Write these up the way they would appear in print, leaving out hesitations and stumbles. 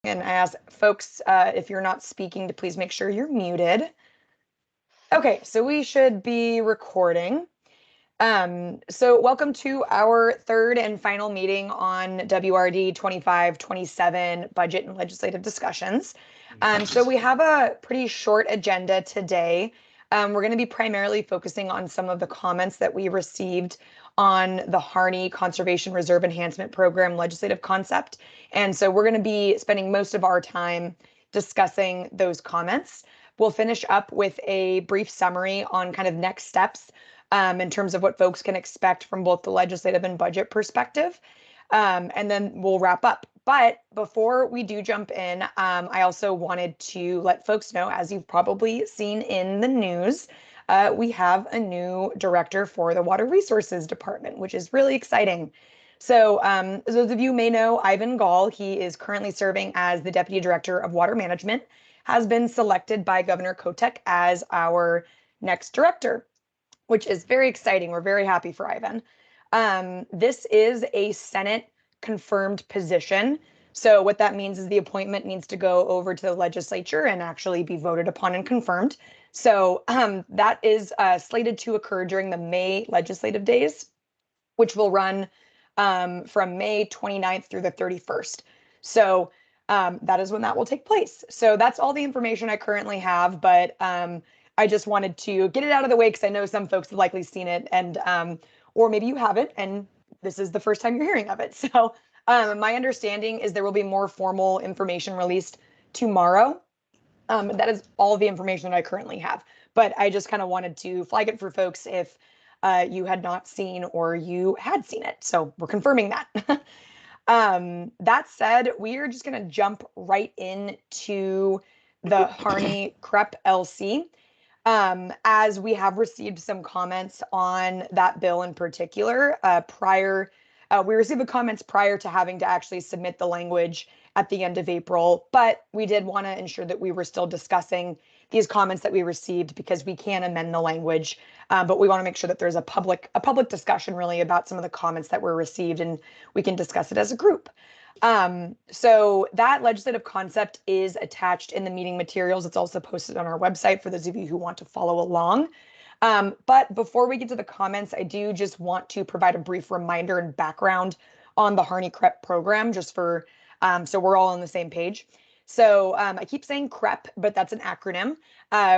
And I ask folks, if you're not speaking, to please make sure you're muted. Okay, so we should be recording. So welcome to our third and final meeting on WRD 25-27 budget and legislative discussions. So we have a pretty short agenda today. We're going to be primarily focusing on some of the comments that we received on the Harney Conservation Reserve Enhancement Program legislative concept. And so we're going to be spending most of our time discussing those comments. We'll finish up with a brief summary on kind of next steps in terms of what folks can expect from both the legislative and budget perspective. And then we'll wrap up. But before we do jump in, I also wanted to let folks know, as you've probably seen in the news, we have a new director for the Water Resources Department, which is really exciting. So as those of you may know, Ivan Gall, he is currently serving as the Deputy Director of Water Management, has been selected by Governor Kotek as our next director, which is very exciting. We're very happy for Ivan. This is a Senate confirmed position. So what that means is the appointment needs to go over to the legislature and actually be voted upon and confirmed. So that is slated to occur during the May legislative days, which will run from May 29th through the 31st. So that is when that will take place. So that's all the information I currently have, but I just wanted to get it out of the way because I know some folks have likely seen it, and or maybe you haven't, and this is the first time you're hearing of it. So my understanding is there will be more formal information released tomorrow. That is all the information that I currently have, but I just kind of wanted to flag it for folks if you had not seen or you had seen it. So we're confirming that. That said, we are just going to jump right into the Harney CREP LC. As we have received some comments on that bill in particular, we received the comments prior to having to actually submit the language at the end of April, but we did want to ensure that we were still discussing these comments that we received because we can amend the language, but we want to make sure that there's a public discussion really about some of the comments that were received, and we can discuss it as a group. So that legislative concept is attached in the meeting materials. It's also posted on our website for those of you who want to follow along. But before we get to the comments, I do just want to provide a brief reminder and background on the Harney CREP program, just for so we're all on the same page. So I keep saying CREP, but that's an acronym,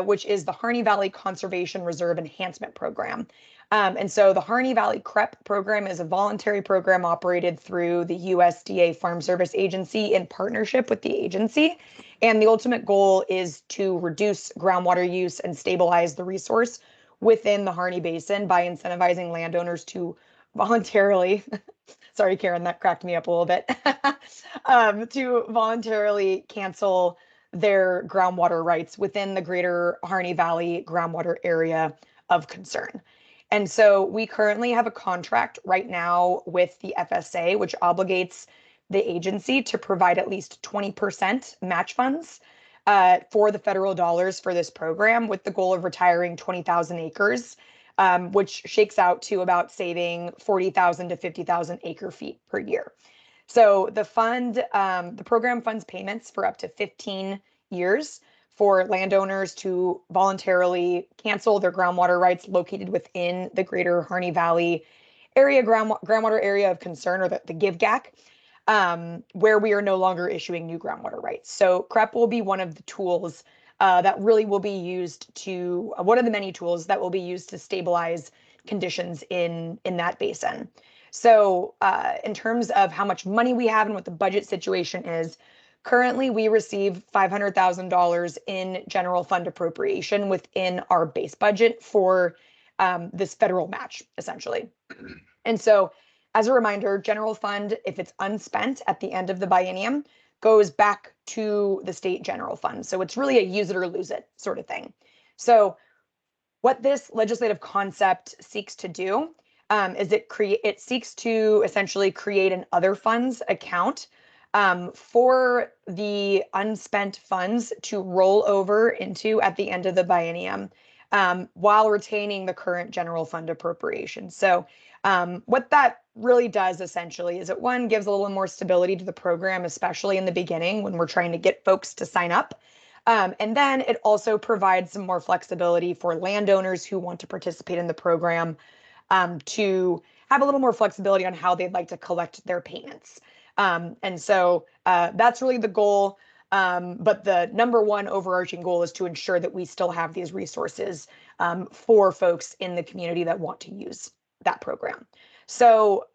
which is the Harney Valley Conservation Reserve Enhancement Program. And so the Harney Valley CREP program is a voluntary program operated through the USDA Farm Service Agency in partnership with the agency. And the ultimate goal is to reduce groundwater use and stabilize the resource within the Harney Basin by incentivizing landowners to voluntarily, sorry, Karen, that cracked me up a little bit, to voluntarily cancel their groundwater rights within the greater Harney Valley groundwater area of concern. And so we currently have a contract right now with the FSA, which obligates the agency to provide at least 20% match funds for the federal dollars for this program, with the goal of retiring 20,000 acres, which shakes out to about saving 40,000 to 50,000 acre feet per year. So the program funds payments for up to 15 years for landowners to voluntarily cancel their groundwater rights located within the greater Harney Valley area, groundwater area of concern, or the GIVGAC, where we are no longer issuing new groundwater rights. So CREP will be one of the tools that really will be used to, one of the many tools that will be used to stabilize conditions in that basin. So in terms of how much money we have and what the budget situation is, currently we receive $500,000 in general fund appropriation within our base budget for this federal match, essentially. And so as a reminder, general fund, if it's unspent at the end of the biennium, goes back to the state general fund. So it's really a use it or lose it sort of thing. So what this legislative concept seeks to do is it seeks to essentially create an other funds account for the unspent funds to roll over into at the end of the biennium, while retaining the current general fund appropriation. So What that really does essentially is it, one, gives a little more stability to the program, especially in the beginning when we're trying to get folks to sign up. And then it also provides some more flexibility for landowners who want to participate in the program, to have a little more flexibility on how they'd like to collect their payments. And so that's really the goal. But the number one overarching goal is to ensure that we still have these resources for folks in the community that want to use that program. So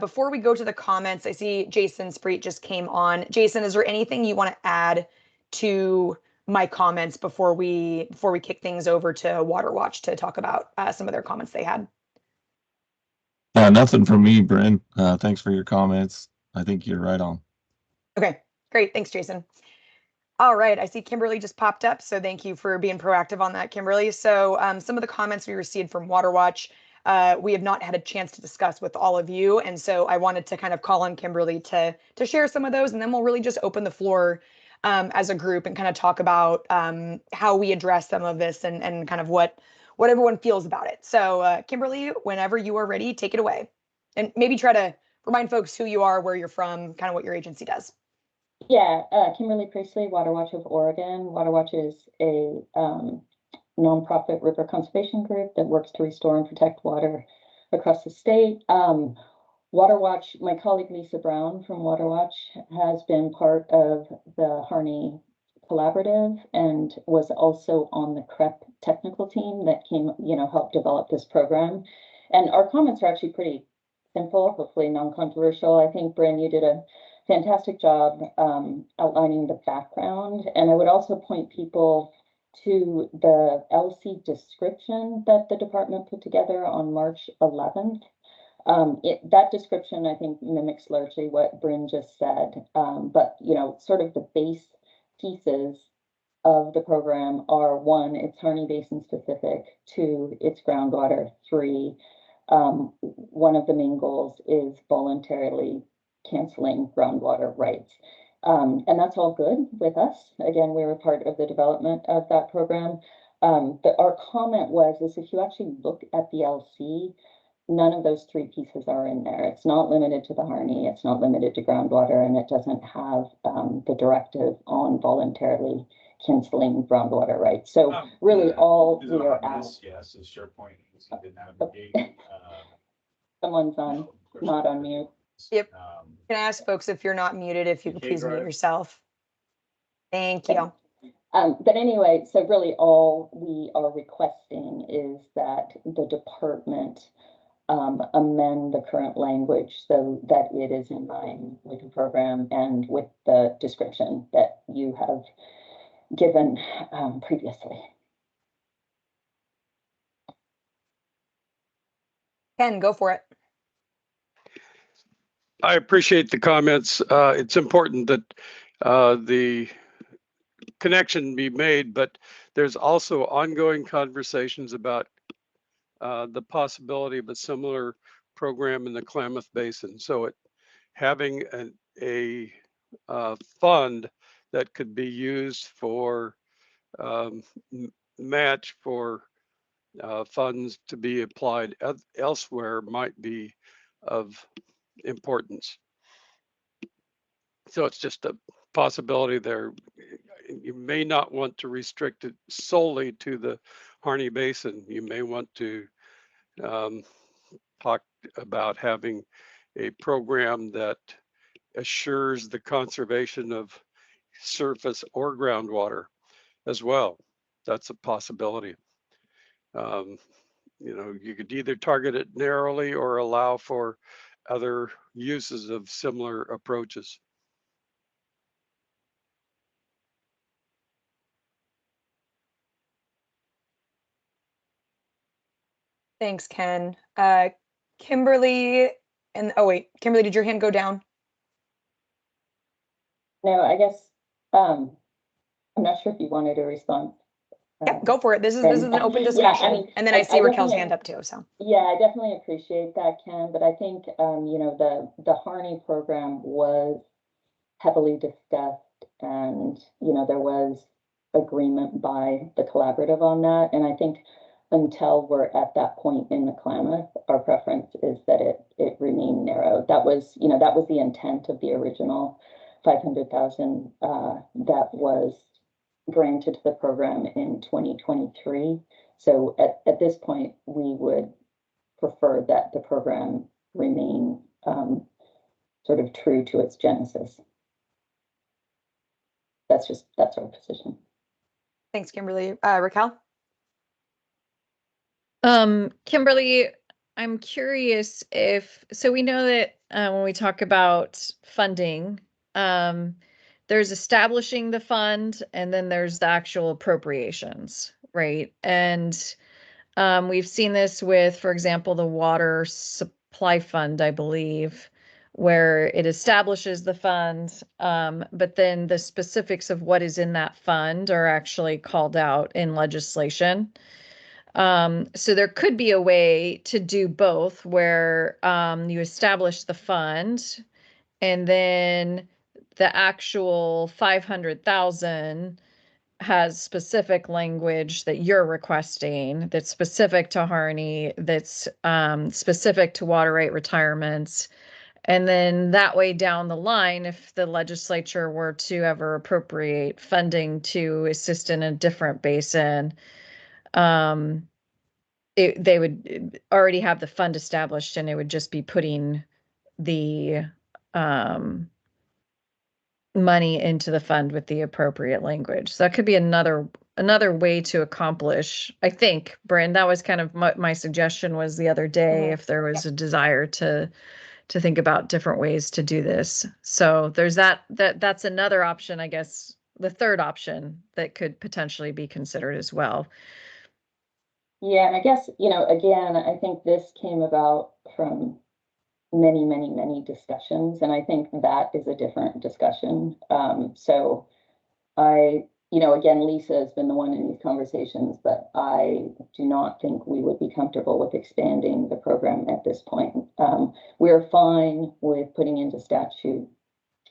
before we go to the comments, I see Jason Spreet just came on. Jason, is there anything you want to add to my comments before we kick things over to WaterWatch to talk about some of their comments they had? Nothing from me, Bryn. Thanks for your comments. I think you're right on. Okay, great. Thanks, Jason. All right, I see Kimberly just popped up, so thank you for being proactive on that, Kimberly. So some of the comments we received from WaterWatch, we have not had a chance to discuss with all of you, and so I wanted to kind of call on Kimberly to share some of those, and then we'll really just open the floor as a group and kind of talk about how we address some of this and kind of what everyone feels about it. So Kimberly, whenever you are ready, take it away, and maybe try to remind folks who you are, where you're from, kind of what your agency does. Yeah, Kimberly Priestley, WaterWatch of Oregon. WaterWatch is a nonprofit river conservation group that works to restore and protect water across the state. WaterWatch, my colleague Lisa Brown from WaterWatch has been part of the Harney Collaborative and was also on the CREP technical team that helped develop this program. And our comments are actually pretty simple, hopefully non-controversial. I think, Bryn, you did a fantastic job outlining the background. And I would also point people to the LC description that the department put together on March 11th. That description, I think, mimics largely what Bryn just said. But, sort of the base pieces of the program are: one, it's Harney Basin specific; two, it's groundwater; three, one of the main goals is voluntarily canceling groundwater rights. And that's all good with us. Again, we were part of the development of that program. But our comment is if you actually look at the LC, none of those three pieces are in there. It's not limited to the Harney, it's not limited to groundwater, and it doesn't have the directive on voluntarily canceling groundwater rights. So really all we are asking. Yes, is SharePoint easy to navigate? Someone's on, not on mute. Yep. Can I ask folks if you're not muted, if you could please mute yourself? Thank you. But anyway, so really all we are requesting is that the department amend the current language so that it is in line with the program and with the description that you have given previously. Ken, go for it. I appreciate the comments. It's important that the connection be made, but there's also ongoing conversations about the possibility of a similar program in the Klamath Basin. So having a fund that could be used for match for funds to be applied elsewhere might be of importance. So it's just a possibility there. You may not want to restrict it solely to the Harney Basin. You may want to talk about having a program that assures the conservation of surface or groundwater as well. That's a possibility. You could either target it narrowly or allow for other uses of similar approaches. Thanks, Ken. Kimberly, Kimberly, did your hand go down? No, I guess I'm not sure if you wanted to respond. Yeah, go for it. This is an open discussion. And then I see Raquel's hand up too. So yeah, I definitely appreciate that, Ken. But I think the Harney program was heavily discussed, and there was agreement by the collaborative on that. And I think until we're at that point in the Klamath, our preference is that it remain narrow. That was, that was the intent of the original 500,000 that was granted to the program in 2023. So at this point, we would prefer that the program remain sort of true to its genesis. That's our position. Thanks, Kimberly. Raquel? Kimberly, I'm curious so we know that when we talk about funding, there's establishing the fund and then there's the actual appropriations, right? And we've seen this with, for example, the water supply fund, I believe, where it establishes the fund, but then the specifics of what is in that fund are actually called out in legislation. So there could be a way to do both where you establish the fund and then the actual 500,000 has specific language that you're requesting that's specific to Harney, that's specific to water rate retirements. And then that way down the line, if the legislature were to ever appropriate funding to assist in a different basin, they would already have the fund established and it would just be putting the money into the fund with the appropriate language. So that could be another way to accomplish, I think, Bryn, that was kind of my suggestion was the other day, if there was a desire to think about different ways to do this. So there's that's another option, I guess, the third option that could potentially be considered as well. Yeah, and I guess, again, I think this came about from many, many, many discussions, and I think that is a different discussion. So again, Lisa has been the one in these conversations, but I do not think we would be comfortable with expanding the program at this point. We're fine with putting into statute,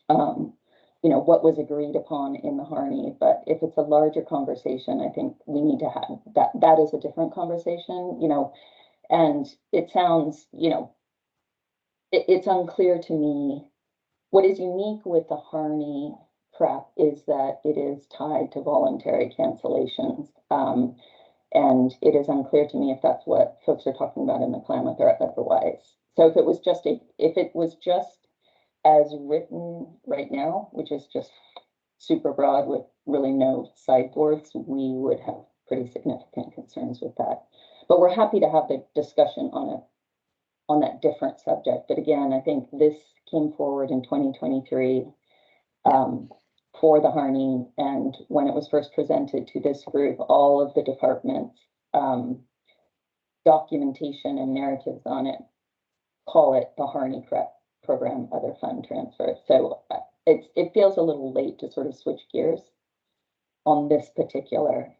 what was agreed upon in the Harney, but if it's a larger conversation, I think we need to have that is a different conversation, and it sounds, it's unclear to me. What is unique with the Harney prep is that it is tied to voluntary cancellations. And it is unclear to me if that's what folks are talking about in the Klamath or otherwise. So if it was just as written right now, which is just super broad with really no sideboards, we would have pretty significant concerns with that. But we're happy to have the discussion on that different subject. But again, I think this came forward in 2023 for the Harney, and when it was first presented to this group, all of the departments' documentation and narratives on it call it the Harney program other fund transfer. So it feels a little late to sort of switch gears on this particular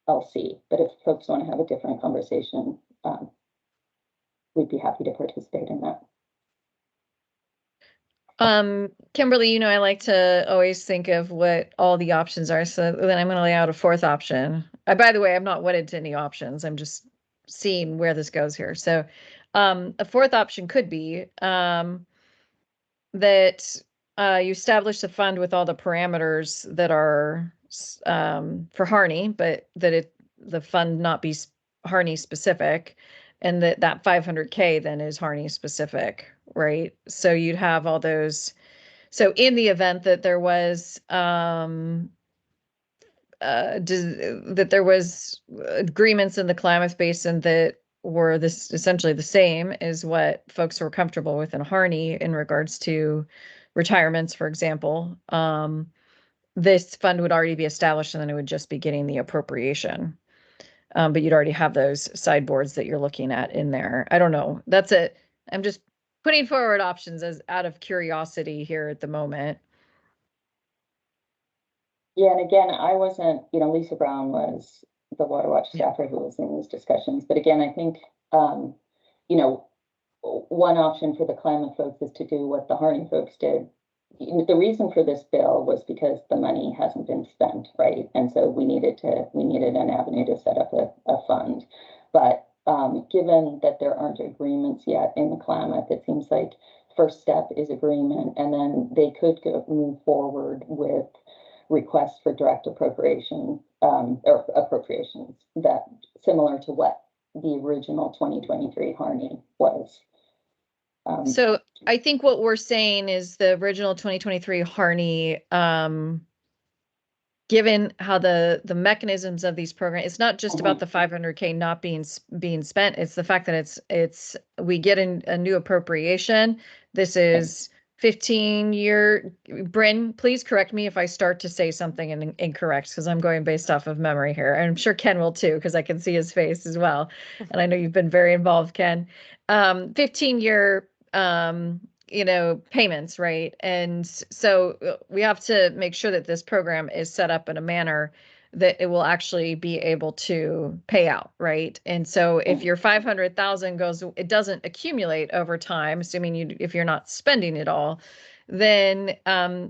LC, but if folks want to have a different conversation, we'd be happy to participate in that. Kimberly, I like to always think of what all the options are. So then I'm going to lay out a fourth option. By the way, I'm not wedded to any options. I'm just seeing where this goes here. So a fourth option could be that you establish a fund with all the parameters that are for Harney, but that the fund not be Harney specific, and that 500K then is Harney specific, right? So you'd have all those. So in the event that there was that there was agreements in the Klamath Basin that were essentially the same as what folks were comfortable with in Harney in regards to retirements, for example, this fund would already be established and then it would just be getting the appropriation. But you'd already have those sideboards that you're looking at in there. I don't know. That's it. I'm just putting forward options as out of curiosity here at the moment. Yeah, and again, I wasn't, Lisa Brown was the Water Watch staffer who was in these discussions. But again, I think, one option for the Klamath folks is to do what the Harney folks did, the reason for this bill was because the money hasn't been spent, right? And so we needed an avenue to set up a fund. But given that there aren't agreements yet in the Klamath, it seems like first step is agreement, and then they could move forward with requests for direct appropriation or appropriations that similar to what the original 2023 Harney was. So I think what we're saying is the original 2023 Harney, given how the mechanisms of these programs, it's not just about the 500K not being spent. It's the fact that it's we get a new appropriation. This is 15-year. Bryn, please correct me if I start to say something incorrect, because I'm going based off of memory here. And I'm sure Ken will too, because I can see his face as well. And I know you've been very involved, Ken. 15-year payments, right? And so we have to make sure that this program is set up in a manner that it will actually be able to pay out, right? And so if your 500,000 goes, it doesn't accumulate over time, assuming if you're not spending it all, then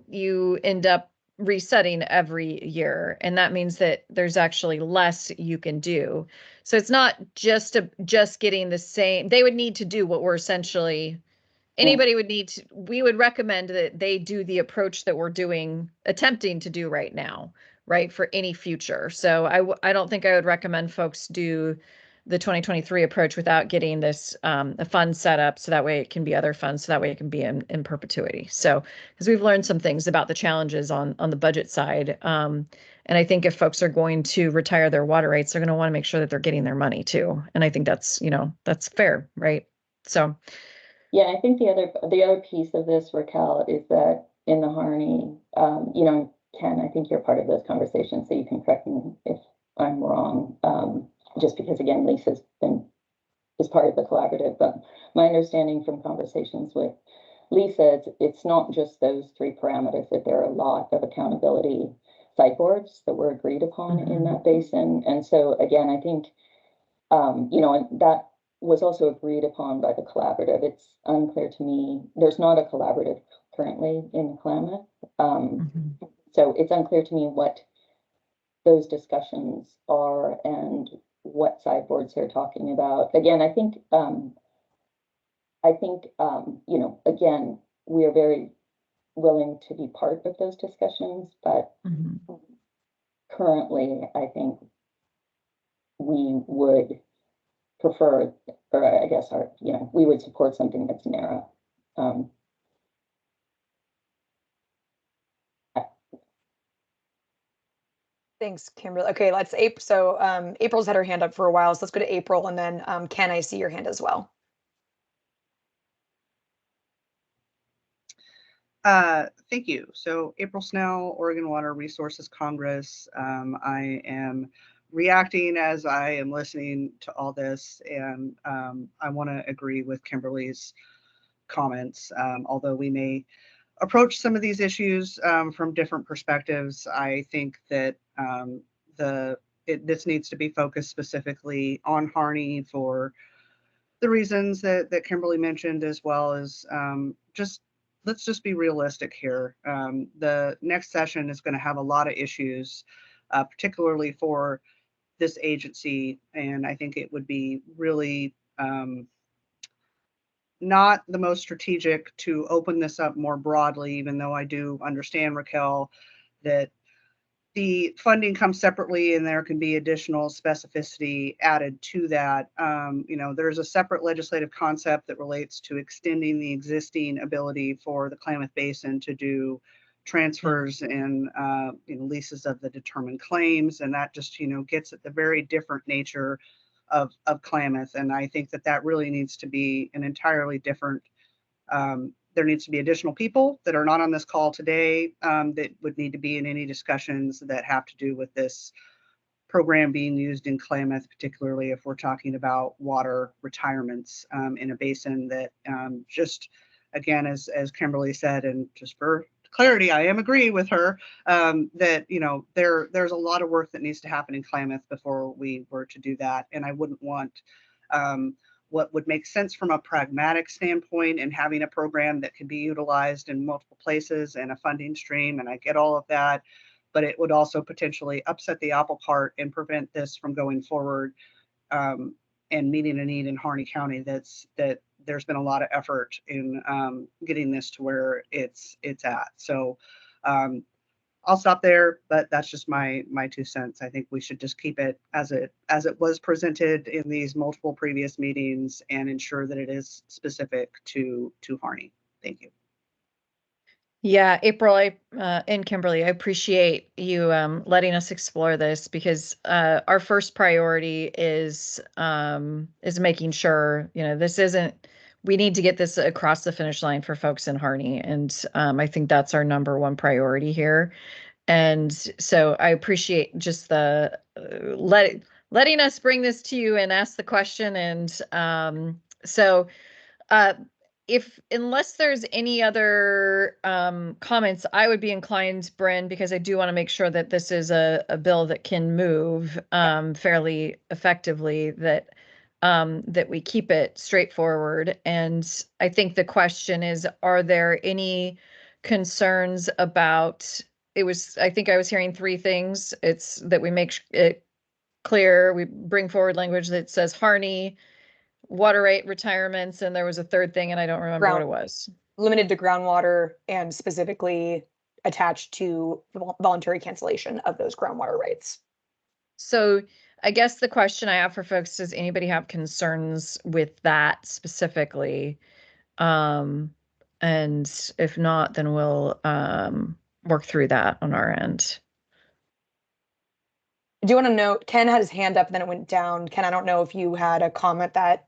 you end up resetting every year. And that means that there's actually less you can do. So it's not just getting the same, they would need to do what we're essentially, anybody would need to, we would recommend that they do the approach that we're attempting to do right now, right, for any future. So I don't think I would recommend folks do the 2023 approach without getting this a fund set up, so that way it can be other funds, so that way it can be in perpetuity. So because we've learned some things about the challenges on the budget side, and I think if folks are going to retire their water rates, they're going to want to make sure that they're getting their money too. And I think that's that's fair, right? So. Yeah, I think the other piece of this, Raquel, is that in the Harney, Ken, I think you're part of those conversations, so you can correct me if I'm wrong. Just because, again, Lisa's is part of the collaborative, but my understanding from conversations with Lisa, it's not just those three parameters, that there are a lot of accountability sideboards that were agreed upon in that basin. And so, again, I think, and that was also agreed upon by the collaborative. It's unclear to me, there's not a collaborative currently in the Klamath. So it's unclear to me what those discussions are and what sideboards they're talking about. Again, I think, again, we are very willing to be part of those discussions, but currently, I think we would prefer, or I guess we would support something that's narrow. Thanks, Kimberly. Okay, let's April. So April's had her hand up for a while, so let's go to April, and then Ken, I see your hand as well. Thank you. So April Snell, Oregon Water Resources Congress. I am reacting as I am listening to all this, and I want to agree with Kimberly's comments. Although we may approach some of these issues from different perspectives, I think that this needs to be focused specifically on Harney for the reasons that Kimberly mentioned, as well as let's just be realistic here. The next session is going to have a lot of issues, particularly for this agency, and I think it would be really not the most strategic to open this up more broadly, even though I do understand, Raquel, that the funding comes separately and there can be additional specificity added to that. There's a separate legislative concept that relates to extending the existing ability for the Klamath Basin to do transfers and leases of the determined claims, and that just gets at the very different nature of Klamath. And I think that really needs to be an entirely different. There needs to be additional people that are not on this call today that would need to be in any discussions that have to do with this program being used in Klamath, particularly if we're talking about water retirements in a basin that just, again, as Kimberly said, and just for clarity, I am agreeing with her that there's a lot of work that needs to happen in Klamath before we were to do that, and I wouldn't want what would make sense from a pragmatic standpoint and having a program that could be utilized in multiple places and a funding stream. And I get all of that, but it would also potentially upset the apple cart and prevent this from going forward and meeting a need in Harney County that there's been a lot of effort in getting this to where it's at. So I'll stop there, but that's just my 2 cents. I think we should just keep it as it was presented in these multiple previous meetings and ensure that it is specific to Harney. Thank you. Yeah, April, and Kimberly, I appreciate you letting us explore this, because our first priority is making sure, this isn't, we need to get this across the finish line for folks in Harney. And I think that's our number one priority here. And so I appreciate just the letting us bring this to you and ask the question. And so unless there's any other comments, I would be inclined, Bryn, because I do want to make sure that this is a bill that can move fairly effectively, that we keep it straightforward. And I think the question is, are there any concerns about, I think I was hearing 3 things. It's that we make it clear, we bring forward language that says Harney, water rate retirements, and there was a third thing, and I don't remember what it was. Limited to groundwater and specifically attached to voluntary cancellation of those groundwater rates. So I guess the question I have for folks, does anybody have concerns with that specifically? And if not, then we'll work through that on our end. I do want to note, Ken had his hand up and then it went down. Ken, I don't know if you had a comment that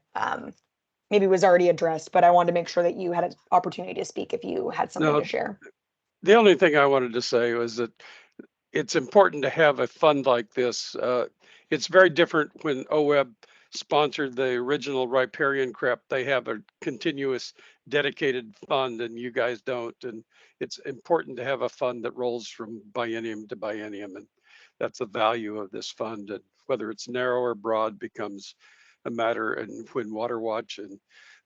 maybe was already addressed, but I wanted to make sure that you had an opportunity to speak if you had something to share. The only thing I wanted to say was that it's important to have a fund like this. It's very different when OWEB sponsored the original riparian CREP. They have a continuous dedicated fund and you guys don't. And it's important to have a fund that rolls from biennium to biennium. And that's the value of this fund. And whether it's narrow or broad becomes a matter. And when Water Watch and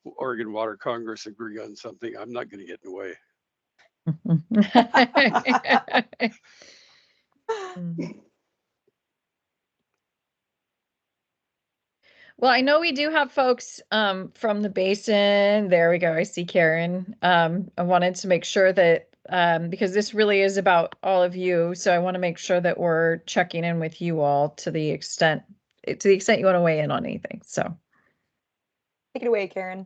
Oregon Water Congress agree on something, I'm not going to get in the way. Well, I know we do have folks from the basin. There we go. I see Karen. I wanted to make sure that because this really is about all of you, so I want to make sure that we're checking in with you all to the extent you want to weigh in on anything. So take it away, Karen.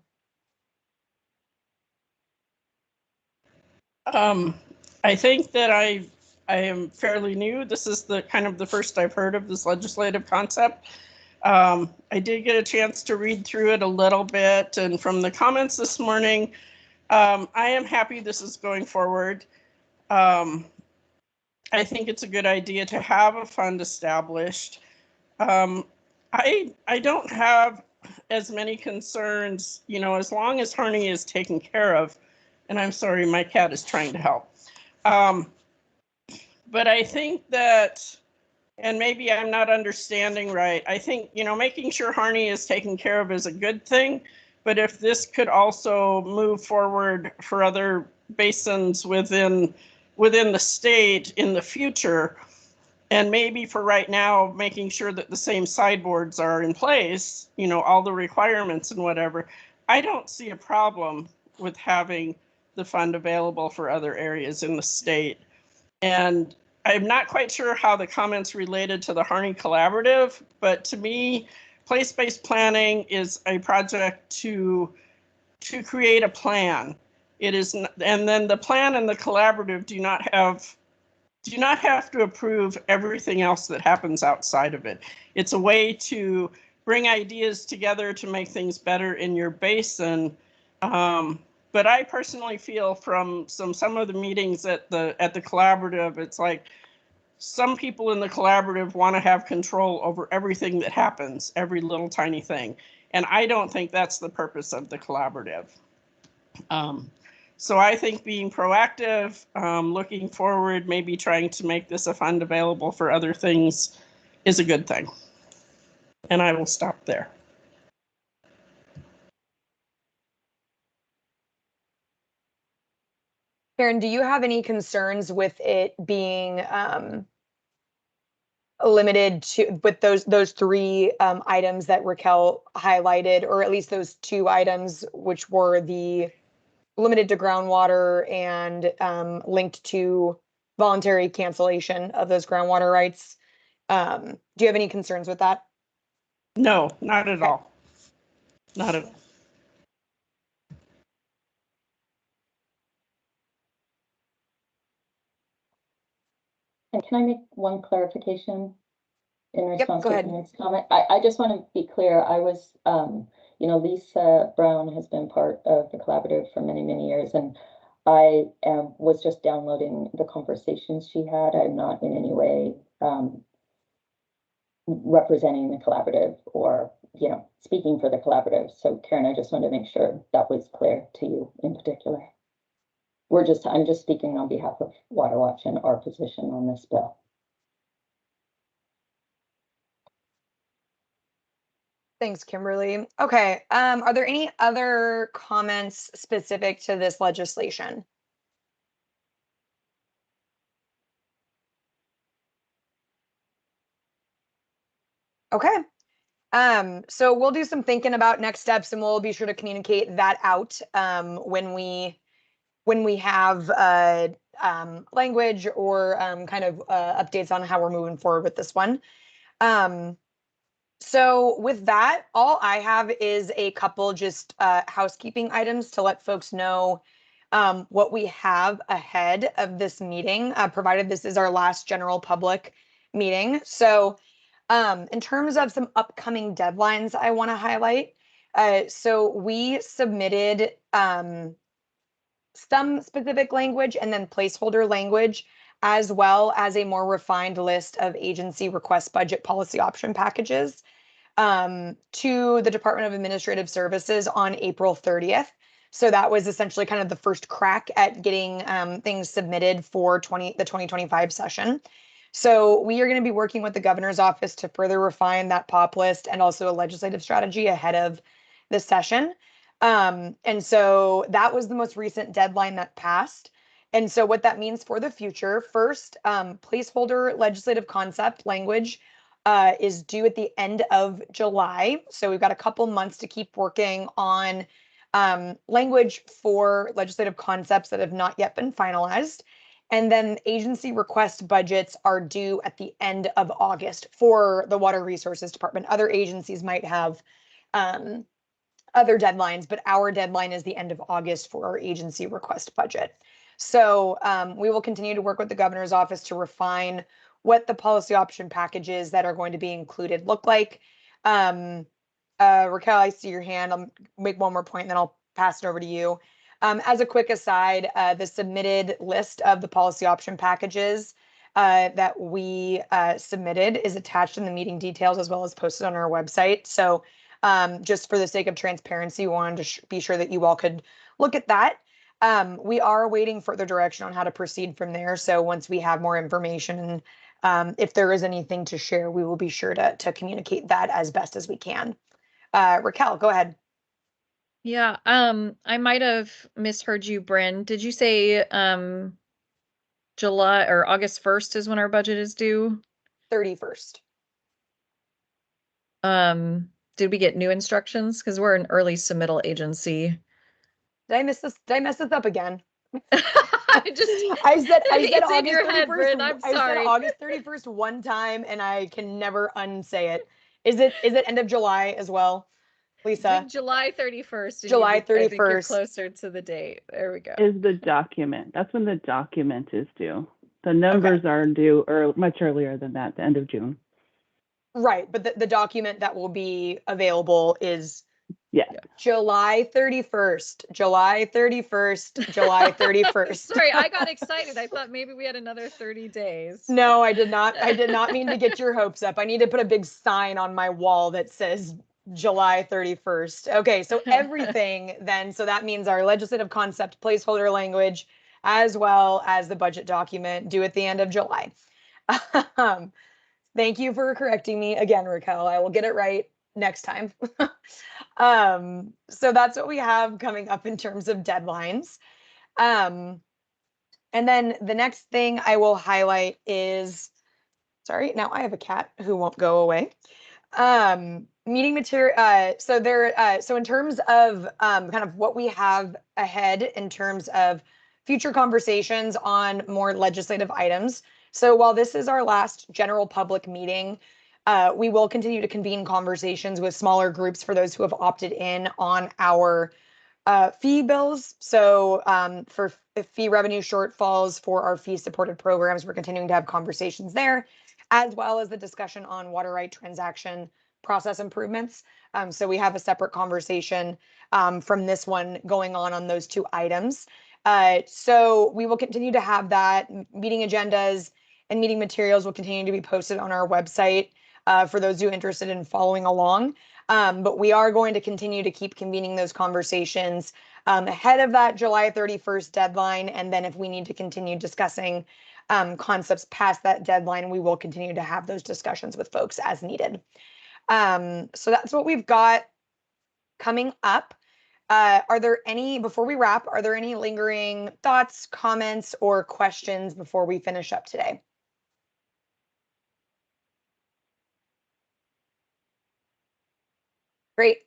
I think that I am fairly new. This is the kind of the first I've heard of this legislative concept. I did get a chance to read through it a little bit, and from the comments this morning, I am happy this is going forward. I think it's a good idea to have a fund established. I don't have as many concerns, as long as Harney is taken care of. And I'm sorry, my cat is trying to help. But I think that, and maybe I'm not understanding right, I think, making sure Harney is taken care of is a good thing. But if this could also move forward for other basins within the state in the future, and maybe for right now, making sure that the same sideboards are in place, all the requirements and whatever, I don't see a problem with having the fund available for other areas in the state. And I'm not quite sure how the comments related to the Harney Collaborative, but to me, place-based planning is a project to create a plan. It is, and then the plan and the collaborative do not have to approve everything else that happens outside of it. It's a way to bring ideas together to make things better in your basin. But I personally feel from some of the meetings at the collaborative, it's like some people in the collaborative want to have control over everything that happens, every little tiny thing. And I don't think that's the purpose of the collaborative. So I think being proactive, looking forward, maybe trying to make this a fund available for other things is a good thing. And I will stop there. Karen, do you have any concerns with it being limited to with those three items that Raquel highlighted, or at least those two items, which were the limited to groundwater and linked to voluntary cancellation of those groundwater rights? Do you have any concerns with that? No, not at Okay. all. Not at all. And can I make one clarification in response go to ahead. Karen's comment? I just want to be clear. I was, Lisa Brown has been part of the collaborative for many, many years, and I was just downloading the conversations she had. I'm not in any way representing the collaborative or, speaking for the collaborative. So Karen, I just wanted to make sure that was clear to you in particular. I'm just speaking on behalf of Water Watch and our position on this bill. Thanks, Kimberly. Okay, are there any other comments specific to this legislation? Okay. So we'll do some thinking about next steps, and we'll be sure to communicate that out when we have language or kind of updates on how we're moving forward with this one. So with that, all I have is a couple just housekeeping items to let folks know what we have ahead of this meeting, provided this is our last general public meeting. So in terms of some upcoming deadlines I want to highlight, so we submitted some specific language and then placeholder language, as well as a more refined list of agency request budget policy option packages to the Department of Administrative Services on April 30th. So that was essentially kind of the first crack at getting things submitted for the 2025 session. So we are going to be working with the governor's office to further refine that POP list and also a legislative strategy ahead of the session. And so that was the most recent deadline that passed. And so what that means for the future, first, placeholder legislative concept language is due at the end of July. So we've got a couple months to keep working on language for legislative concepts that have not yet been finalized. And then agency request budgets are due at the end of August for the Water Resources Department. Other agencies might have other deadlines, but our deadline is the end of August for our agency request budget. So we will continue to work with the governor's office to refine what the policy option packages that are going to be included look like. Raquel, I see your hand. I'll make one more point and then I'll pass it over to you. As a quick aside, the submitted list of the policy option packages that we submitted is attached in the meeting details as well as posted on our website. So just for the sake of transparency, we wanted to be sure that you all could look at that. We are awaiting further direction on how to proceed from there. So once we have more information and if there is anything to share, we will be sure to communicate that as best as we can. Raquel, go ahead. Yeah, I might have misheard you, Bryn. Did you say July or August 1st is when our budget is due? 31st. Did we get new instructions? Because we're an early submittal agency. Did I mess this up again? I said it's August in your 31st. head, Bryn. I'm I sorry. said August 31st one time and I can never unsay it. Is it end of July as well, Lisa? July 31st. July I think you're 31st. closer to the date. There we go. Is the document. That's when the document is due. The numbers are due much earlier than that, the end of June. Right, but the document that will be available is July 31st, July 31st, July 31st. Sorry, I got excited. I thought maybe we had another 30 days. No, I did not mean to get your hopes up. I need to put a big sign on my wall that says July 31st. Okay, so everything then, so that means our legislative concept placeholder language, as well as the budget document due at the end of July. Thank you for correcting me again, Raquel. I will get it right next time. So that's what we have coming up in terms of deadlines. And then the next thing I will highlight is, sorry, now I have a cat who won't go away. Meeting material. So in terms of kind of what we have ahead in terms of future conversations on more legislative items. So while this is our last general public meeting, we will continue to convene conversations with smaller groups for those who have opted in on our fee bills. So for fee revenue shortfalls for our fee supported programs, we're continuing to have conversations there, as well as the discussion on water right transaction process improvements. So we have a separate conversation from this one going on those two items. So we will continue to have that. Meeting agendas and meeting materials will continue to be posted on our website for those who are interested in following along. But we are going to continue to keep convening those conversations ahead of that July 31st deadline. And then if we need to continue discussing concepts past that deadline, we will continue to have those discussions with folks as needed. So that's what we've got coming up. Before we wrap, are there any lingering thoughts, comments, or questions before we finish up today? Great.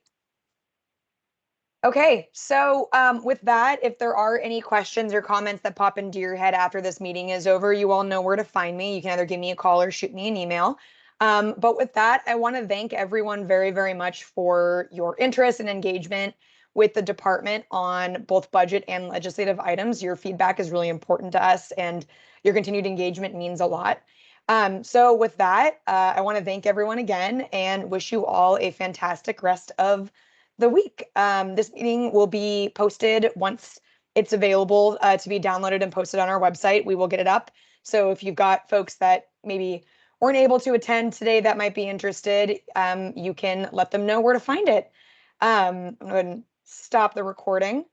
Okay, so with that, if there are any questions or comments that pop into your head after this meeting is over, you all know where to find me. You can either give me a call or shoot me an email. But with that, I want to thank everyone very, very much for your interest and engagement with the department on both budget and legislative items. Your feedback is really important to us, and your continued engagement means a lot. So with that, I want to thank everyone again and wish you all a fantastic rest of the week. This meeting will be posted once it's available to be downloaded and posted on our website. We will get it up. So if you've got folks that maybe weren't able to attend today that might be interested, you can let them know where to find it. I'm going to stop the recording.